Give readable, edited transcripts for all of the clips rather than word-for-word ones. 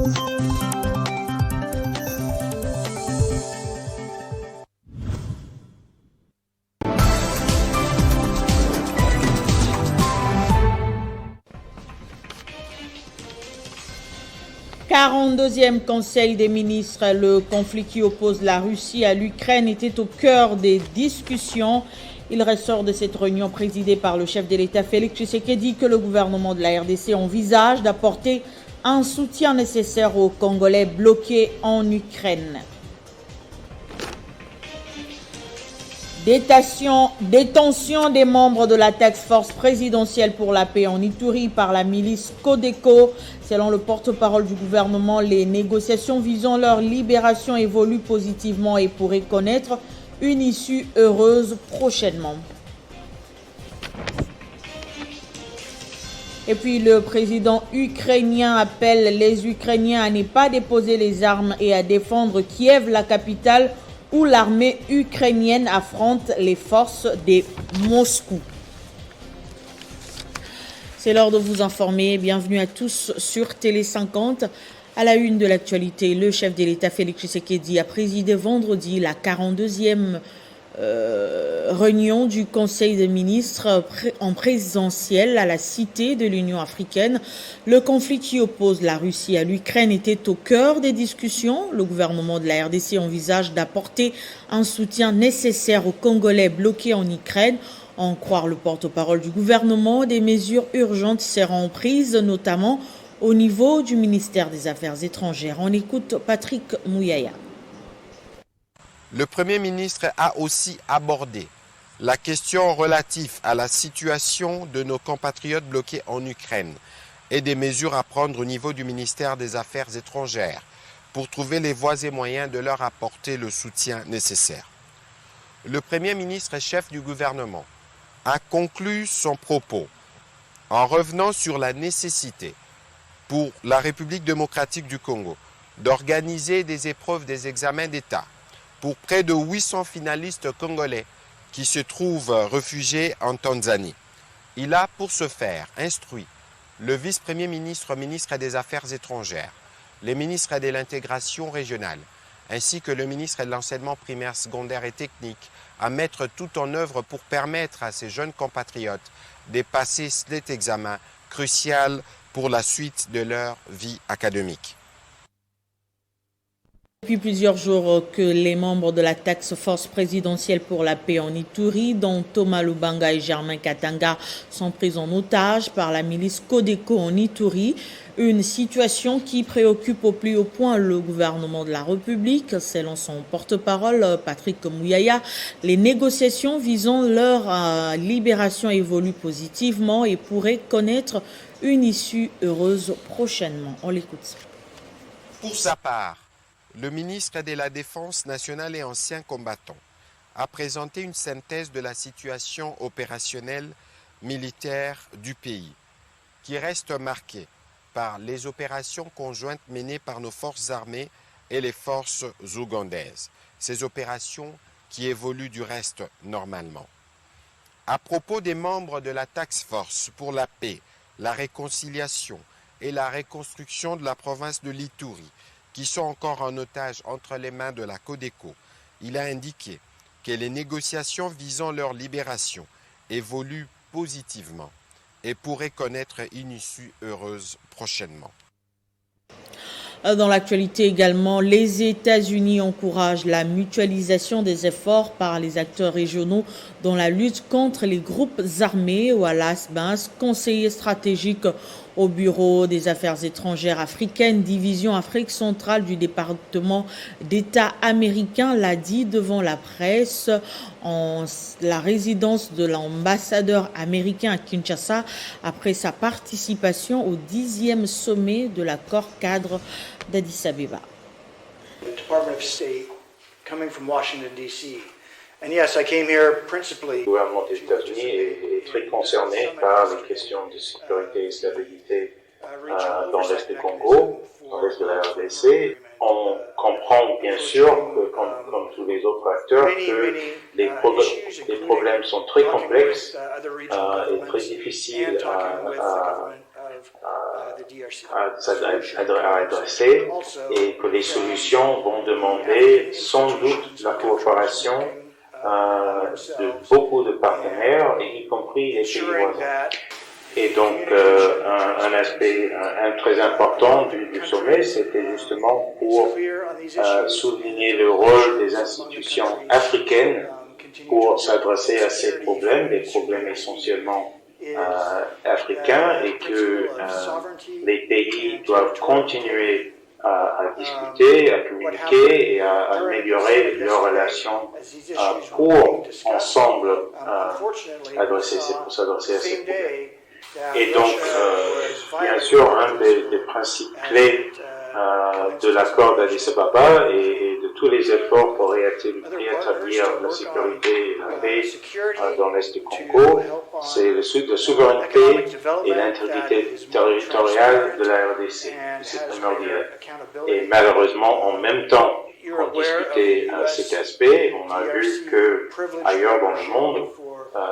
42e Conseil des ministres, le conflit qui oppose la Russie à l'Ukraine était au cœur des discussions. Il ressort de cette réunion présidée par le chef de l'État Félix Tshisekedi que le gouvernement de la RDC envisage d'apporter un soutien nécessaire aux Congolais bloqués en Ukraine. Détention des membres de la task force présidentielle pour la paix en Ituri par la milice Codeco. Selon le porte-parole du gouvernement, les négociations visant leur libération évoluent positivement et pourraient connaître une issue heureuse prochainement. Et puis le président ukrainien appelle les Ukrainiens à ne pas déposer les armes et à défendre Kiev, la capitale, où l'armée ukrainienne affronte les forces de Moscou. C'est l'heure de vous informer. Bienvenue à tous sur Télé 50. À la une de l'actualité, le chef de l'État Félix Tshisekedi a présidé vendredi la 42e réunion du Conseil des ministres en présentiel à la Cité de l'Union africaine. Le conflit qui oppose la Russie à l'Ukraine était au cœur des discussions. Le gouvernement de la RDC envisage d'apporter un soutien nécessaire aux Congolais bloqués en Ukraine. En croire le porte-parole du gouvernement, des mesures urgentes seront prises, notamment au niveau du ministère des Affaires étrangères. On écoute Patrick Mouyaya. Le Premier ministre a aussi abordé la question relative à la situation de nos compatriotes bloqués en Ukraine et des mesures à prendre au niveau du ministère des Affaires étrangères pour trouver les voies et moyens de leur apporter le soutien nécessaire. Le Premier ministre et chef du gouvernement a conclu son propos en revenant sur la nécessité pour la République démocratique du Congo d'organiser des épreuves des examens d'État pour près de 800 finalistes congolais qui se trouvent réfugiés en Tanzanie. Il a pour ce faire instruit le vice-premier ministre, ministre des Affaires étrangères, les ministres de l'intégration régionale, ainsi que le ministre de l'enseignement primaire, secondaire et technique à mettre tout en œuvre pour permettre à ces jeunes compatriotes de passer cet examen crucial pour la suite de leur vie académique. Depuis plusieurs jours que les membres de la task force présidentielle pour la paix en Ituri, dont Thomas Lubanga et Germain Katanga, sont pris en otage par la milice Codeco en Ituri. Une situation qui préoccupe au plus haut point le gouvernement de la République. Selon son porte-parole, Patrick Mouyaya, les négociations visant leur libération évoluent positivement et pourraient connaître une issue heureuse prochainement. On l'écoute. Pour sa part, le ministre de la Défense nationale et ancien combattant a présenté une synthèse de la situation opérationnelle militaire du pays, qui reste marquée par les opérations conjointes menées par nos forces armées et les forces ougandaises. Ces opérations qui évoluent du reste normalement. À propos des membres de la task force pour la paix, la réconciliation et la reconstruction de la province de l'Ituri, qui sont encore en otage entre les mains de la Codeco, il a indiqué que les négociations visant leur libération évoluent positivement et pourraient connaître une issue heureuse prochainement. Dans l'actualité également, les États-Unis encouragent la mutualisation des efforts par les acteurs régionaux dans la lutte contre les groupes armés. Wallace Bass, conseiller stratégique au Bureau des Affaires étrangères africaines, division Afrique centrale du département d'État américain, l'a dit devant la presse en la résidence de l'ambassadeur américain à Kinshasa après sa participation au 10e sommet de l'accord cadre d'Addis Abeba. Department of State coming from Washington D.C. And yes, I came here principally. Le gouvernement des États-Unis est très concerné par les questions de sécurité et stabilité dans l'Est du Congo, dans l'Est de la RDC. On comprend bien sûr, que, comme tous les autres acteurs, que les problèmes sont très complexes et très difficiles adresser et que les solutions vont demander sans doute la coopération de beaucoup de partenaires, y compris les pays voisins. Et donc, un aspect très important du sommet, c'était justement pour souligner le rôle des institutions africaines pour s'adresser à ces problèmes, des problèmes essentiellement africains, et que les pays doivent continuer à discuter, à communiquer et à améliorer leurs relations pour ensemble s'adresser à ces problèmes. Et donc, bien sûr, un des principes clés de l'accord d'Addis Ababa et de tous les efforts pour rétablir la sécurité et la paix dans l'Est du Congo, c'est la souveraineté et l'intégrité territoriale de la RDC. C'est primordial. Et malheureusement, en même temps qu'on discutait cet aspect, on a vu que ailleurs dans le monde,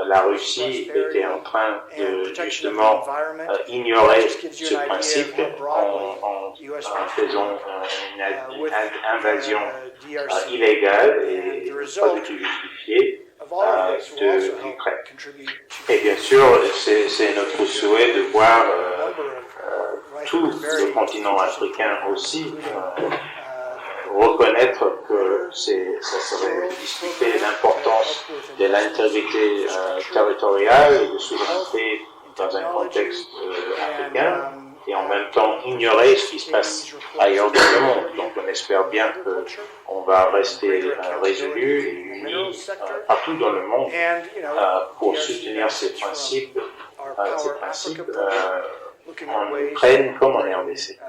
la Russie était en train de justement ignorer ce principe en faisant une invasion illégale et pas du tout justifiée de l'Ukraine. Et bien sûr, c'est notre souhait de voir tout le continent africain aussi reconnaître que ça serait discuter l'importance de l'intégrité territoriale et de souveraineté dans un contexte africain, et en même temps ignorer ce qui se passe ailleurs dans le monde. Donc on espère bien qu'on va rester résolu et unis partout dans le monde pour soutenir ces principes en Ukraine comme en RDC.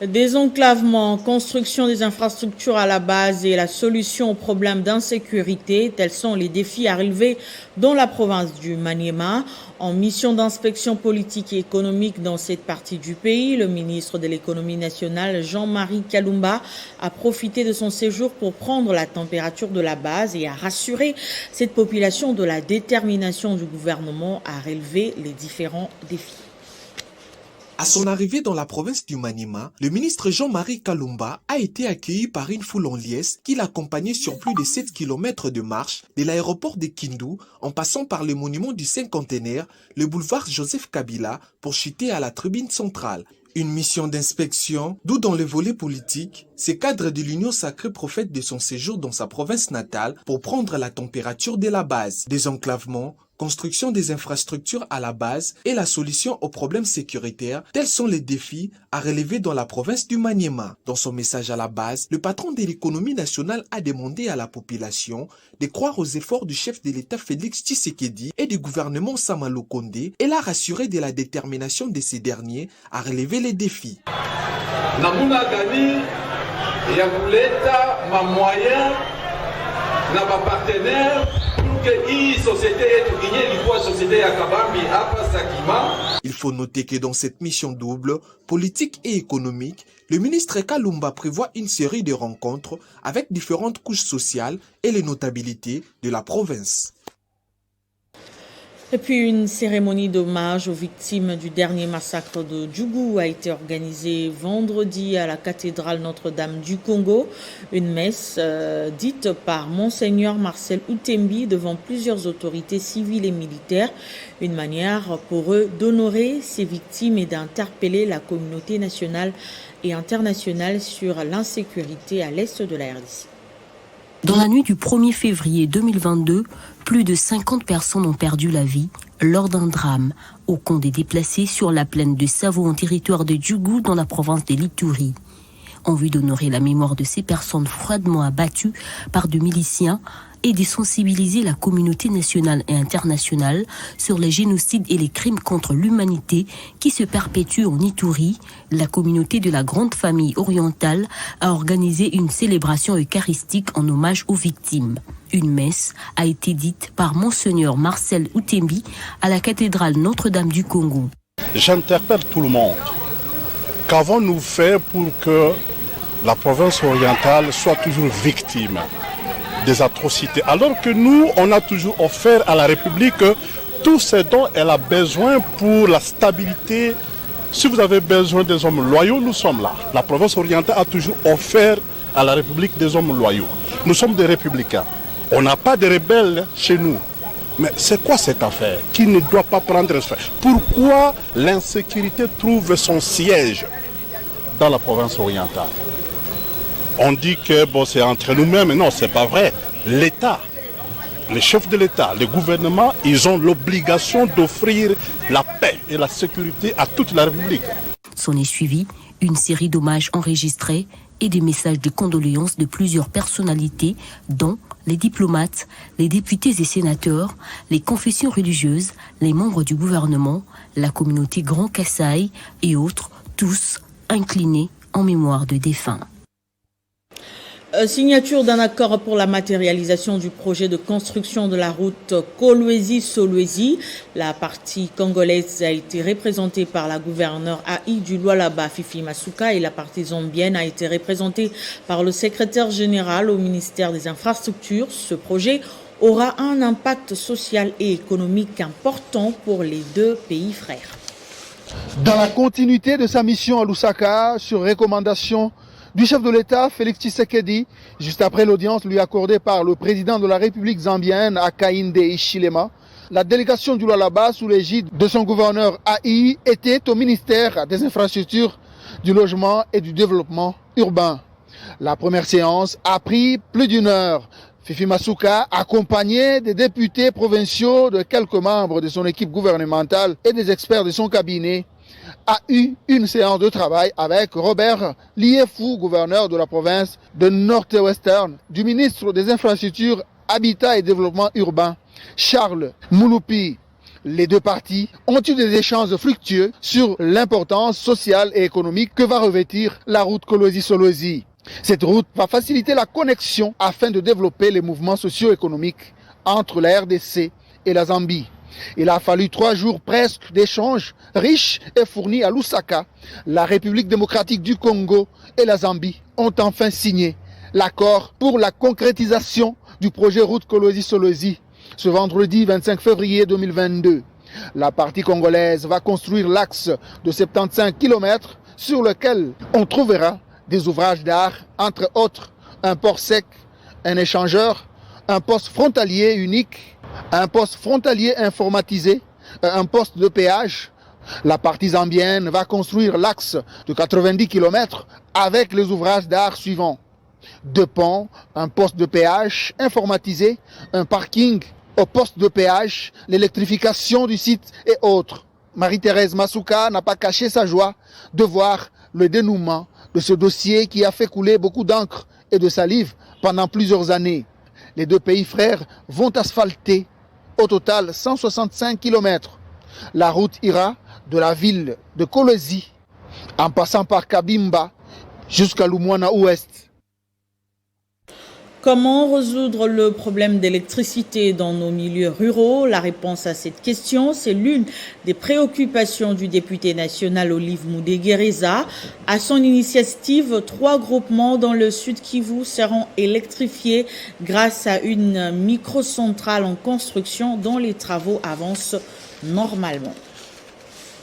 Désenclavement, construction des infrastructures à la base et la solution aux problèmes d'insécurité, tels sont les défis à relever dans la province du Maniema. En mission d'inspection politique et économique dans cette partie du pays, le ministre de l'économie nationale, Jean-Marie Kalumba, a profité de son séjour pour prendre la température de la base et a rassuré cette population de la détermination du gouvernement à relever les différents défis. À son arrivée dans la province du Maniema, le ministre Jean-Marie Kalumba a été accueilli par une foule en liesse qui l'accompagnait sur plus de 7 km de marche de l'aéroport de Kindu en passant par le monument du cinquantenaire, le boulevard Joseph Kabila pour chuter à la tribune centrale. Une mission d'inspection, d'où dans le volet politique, ces cadres de l'Union sacrée profitent de son séjour dans sa province natale pour prendre la température de la base. Désenclavement, construction des infrastructures à la base et la solution aux problèmes sécuritaires, tels sont les défis à relever dans la province du Maniema. Dans son message à la base, le patron de l'économie nationale a demandé à la population de croire aux efforts du chef de l'État Félix Tshisekedi et du gouvernement Sama Lukonde et l'a rassuré de la détermination de ces derniers à relever les défis. Namuna gani ya kuleta ma moyen na ba partenaire pour que hii société yetu inye ilikuwa société ya kabambi hapa Sakima. Il faut noter que dans cette mission double, politique et économique, le ministre Kalumba prévoit une série de rencontres avec différentes couches sociales et les notabilités de la province. Et puis une cérémonie d'hommage aux victimes du dernier massacre de Djougou a été organisée vendredi à la cathédrale Notre-Dame du Congo. Une messe dite par Monseigneur Marcel Outembi devant plusieurs autorités civiles et militaires. Une manière pour eux d'honorer ces victimes et d'interpeller la communauté nationale et internationale sur l'insécurité à l'est de la RDC. Dans la nuit du 1er février 2022, plus de 50 personnes ont perdu la vie lors d'un drame au camp des déplacés sur la plaine de Savo en territoire de Djougou dans la province de l'Ituri. En vue d'honorer la mémoire de ces personnes froidement abattues par de miliciens et de sensibiliser la communauté nationale et internationale sur les génocides et les crimes contre l'humanité qui se perpétuent en Ituri, la communauté de la Grande Famille Orientale a organisé une célébration eucharistique en hommage aux victimes. Une messe a été dite par Monseigneur Marcel Outembi à la cathédrale Notre-Dame du Congo. J'interpelle tout le monde. Qu'avons-nous fait pour que la province orientale soit toujours victime des atrocités. Alors que nous, on a toujours offert à la République tout ce dont elle a besoin pour la stabilité. Si vous avez besoin des hommes loyaux, nous sommes là. La province orientale a toujours offert à la République des hommes loyaux. Nous sommes des républicains. On n'a pas de rebelles chez nous. Mais c'est quoi cette affaire qui ne doit pas prendre fin? Pourquoi l'insécurité trouve son siège dans la province orientale? On dit que bon, c'est entre nous-mêmes, mais non, ce n'est pas vrai. L'État, les chefs de l'État, le gouvernement, ils ont l'obligation d'offrir la paix et la sécurité à toute la République. S'en est suivi une série d'hommages enregistrés et des messages de condoléances de plusieurs personnalités, dont les diplomates, les députés et sénateurs, les confessions religieuses, les membres du gouvernement, la communauté Grand Kasaï et autres, tous inclinés en mémoire de défunts. Signature d'un accord pour la matérialisation du projet de construction de la route Kolwezi-Solwezi. La partie congolaise a été représentée par la gouverneure AI du Lualaba, Fifi Masuka, et la partie zambienne a été représentée par le secrétaire général au ministère des Infrastructures. Ce projet aura un impact social et économique important pour les deux pays frères. Dans la continuité de sa mission à Lusaka, sur recommandation du chef de l'État, Félix Tshisekedi, juste après l'audience lui accordée par le président de la République zambienne, Hakainde Hichilema, la délégation du Lualaba, sous l'égide de son gouverneur AI, était au ministère des Infrastructures, du Logement et du Développement urbain. La première séance a pris plus d'une heure. Fifi Masuka, accompagné des députés provinciaux, de quelques membres de son équipe gouvernementale et des experts de son cabinet, a eu une séance de travail avec Robert Liefou, gouverneur de la province de North-Western, du ministre des Infrastructures, Habitat et Développement urbain, Charles Mouloupi. Les deux parties ont eu des échanges fructueux sur l'importance sociale et économique que va revêtir la route Kolwezi-Solwezi. Cette route va faciliter la connexion afin de développer les mouvements socio-économiques entre la RDC et la Zambie. Il a fallu 3 jours presque d'échanges riches et fournis à Lusaka. La République démocratique du Congo et la Zambie ont enfin signé l'accord pour la concrétisation du projet route Kolwezi-Solwezi ce vendredi 25 février 2022. La partie congolaise va construire l'axe de 75 km sur lequel on trouvera des ouvrages d'art, entre autres un port sec, un échangeur, un poste frontalier unique, un poste frontalier informatisé, un poste de péage. La partie zambienne va construire l'axe de 90 km avec les ouvrages d'art suivants: 2 ponts, un poste de péage informatisé, un parking au poste de péage, l'électrification du site et autres. Marie-Thérèse Masuka n'a pas caché sa joie de voir le dénouement de ce dossier qui a fait couler beaucoup d'encre et de salive pendant plusieurs années. Les deux pays frères vont asphalter au total 165 km. La route ira de la ville de Kolwezi en passant par Kabimba jusqu'à Lumwana Ouest. Comment résoudre le problème d'électricité dans nos milieux ruraux? La réponse à cette question, c'est l'une des préoccupations du député national Olive Moudeguereza. À son initiative, 3 groupements dans le Sud Kivu seront électrifiés grâce à une microcentrale en construction dont les travaux avancent normalement.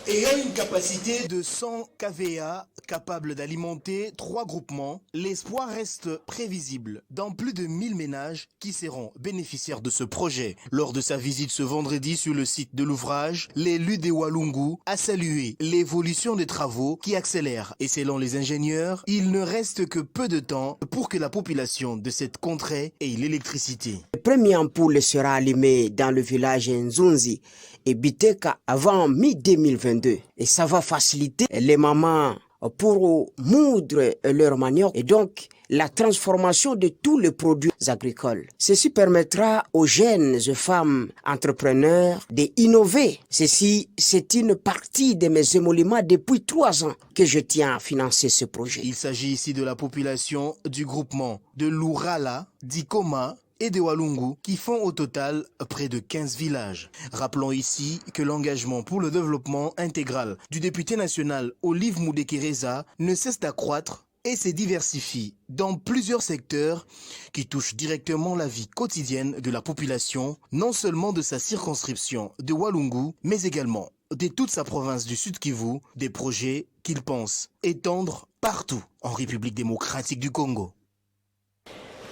Ayant une capacité de 100 kVA capable d'alimenter 3 groupements, l'espoir reste prévisible dans plus de 1000 ménages qui seront bénéficiaires de ce projet. Lors de sa visite ce vendredi sur le site de l'ouvrage, l'élu de Walungu a salué l'évolution des travaux qui accélèrent. Et selon les ingénieurs, il ne reste que peu de temps pour que la population de cette contrée ait l'électricité. La première ampoule sera allumée dans le village Nzunzi et Biteka avant mi-2022. Et ça va faciliter les mamans pour moudre leur manioc et donc la transformation de tous les produits agricoles. Ceci permettra aux jeunes femmes entrepreneurs d'innover. Ceci, c'est une partie de mes émoluments depuis 3 ans que je tiens à financer ce projet. Il s'agit ici de la population du groupement de Lurala, d'Ikoma et de Walungu qui font au total près de 15 villages. Rappelons ici que l'engagement pour le développement intégral du député national Olive Moudeguereza ne cesse d'accroître et se diversifie dans plusieurs secteurs qui touchent directement la vie quotidienne de la population, non seulement de sa circonscription de Walungu, mais également de toute sa province du Sud Kivu, des projets qu'il pense étendre partout en République démocratique du Congo.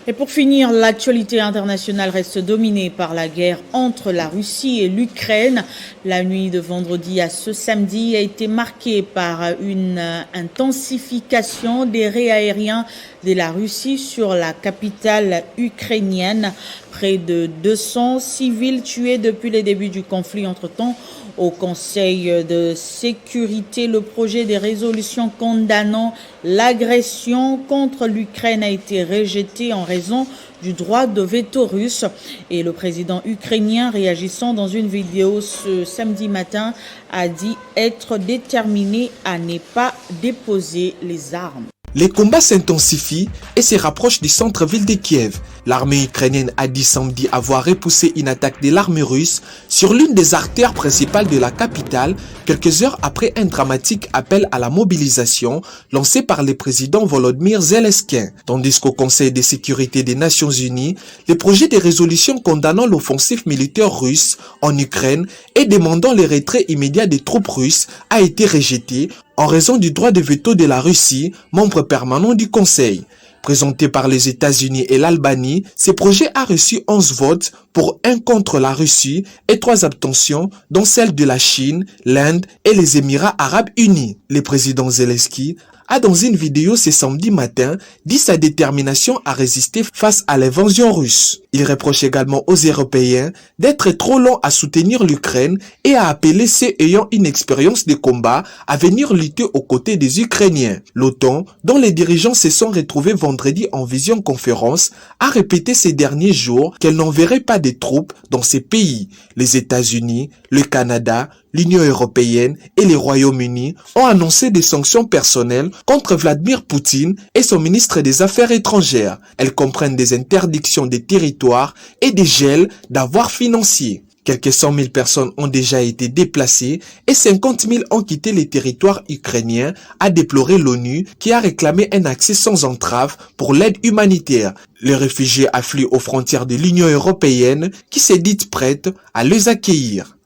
Et pour finir, l'actualité internationale reste dominée par la guerre entre la Russie et l'Ukraine. La nuit de vendredi à ce samedi a été marquée par une intensification des raids aériens de la Russie sur la capitale ukrainienne. Près de 200 civils tués depuis le début du conflit. Entre-temps, au Conseil de sécurité, le projet de résolution condamnant l'agression contre l'Ukraine a été rejeté en raison du droit de veto russe. Et le président ukrainien, réagissant dans une vidéo ce samedi matin, a dit être déterminé à ne pas déposer les armes. Les combats s'intensifient et se rapprochent du centre-ville de Kiev. L'armée ukrainienne a dit samedi avoir repoussé une attaque de l'armée russe sur l'une des artères principales de la capitale, quelques heures après un dramatique appel à la mobilisation lancé par le président Volodymyr Zelensky. Tandis qu'au Conseil de sécurité des Nations Unies, le projet de résolution condamnant l'offensive militaire russe en Ukraine et demandant le retrait immédiat des troupes russes a été rejeté en raison du droit de veto de la Russie, membre permanent du Conseil. Présenté par les États-Unis et l'Albanie, ce projet a reçu 11 votes pour 1 contre la Russie et 3 abstentions, dont celle de la Chine, l'Inde et les Émirats arabes unis. Le président Zelensky a dans une vidéo ce samedi matin dit sa détermination à résister face à l'invasion russe. Il reproche également aux Européens d'être trop longs à soutenir l'Ukraine et a appelé ceux ayant une expérience de combat à venir lutter aux côtés des Ukrainiens. L'OTAN, dont les dirigeants se sont retrouvés vendredi en visioconférence, a répété ces derniers jours qu'elle n'enverrait pas de troupes dans ces pays. Les États-Unis, le Canada, l'Union européenne et le Royaume-Uni ont annoncé des sanctions personnelles contre Vladimir Poutine et son ministre des Affaires étrangères. Elles comprennent des interdictions des territoires et des gels d'avoirs financiers. Quelques 100 000 personnes ont déjà été déplacées et 50 000 ont quitté les territoires ukrainiens, a déploré l'ONU qui a réclamé un accès sans entrave pour l'aide humanitaire. Les réfugiés affluent aux frontières de l'Union européenne qui s'est dite prête à les accueillir.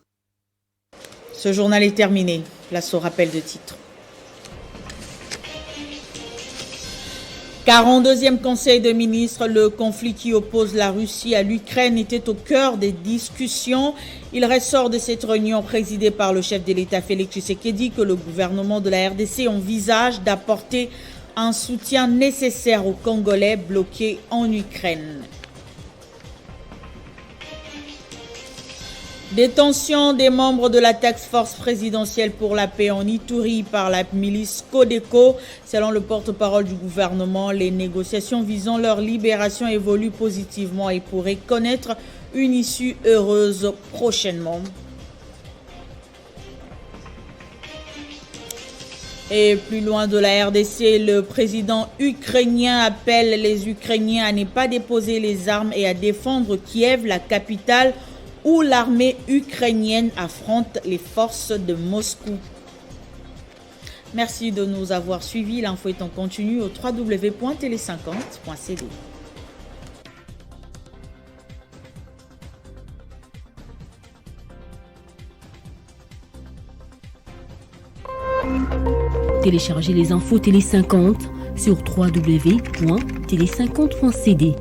Ce journal est terminé. Place au rappel de titres. 42e Conseil de ministres, le conflit qui oppose la Russie à l'Ukraine était au cœur des discussions. Il ressort de cette réunion présidée par le chef de l'État Félix Tshisekedi que le gouvernement de la RDC envisage d'apporter un soutien nécessaire aux Congolais bloqués en Ukraine. Détention des membres de la task force présidentielle pour la paix en Ituri par la milice Codeco. Selon le porte-parole du gouvernement, les négociations visant leur libération évoluent positivement et pourraient connaître une issue heureuse prochainement. Et plus loin de la RDC, le président ukrainien appelle les Ukrainiens à ne pas déposer les armes et à défendre Kiev, la capitale, où l'armée ukrainienne affronte les forces de Moscou. Merci de nous avoir suivis. L'info est en continu au www.tele50.cd. Téléchargez les infos Télé 50 sur www.tele50.cd.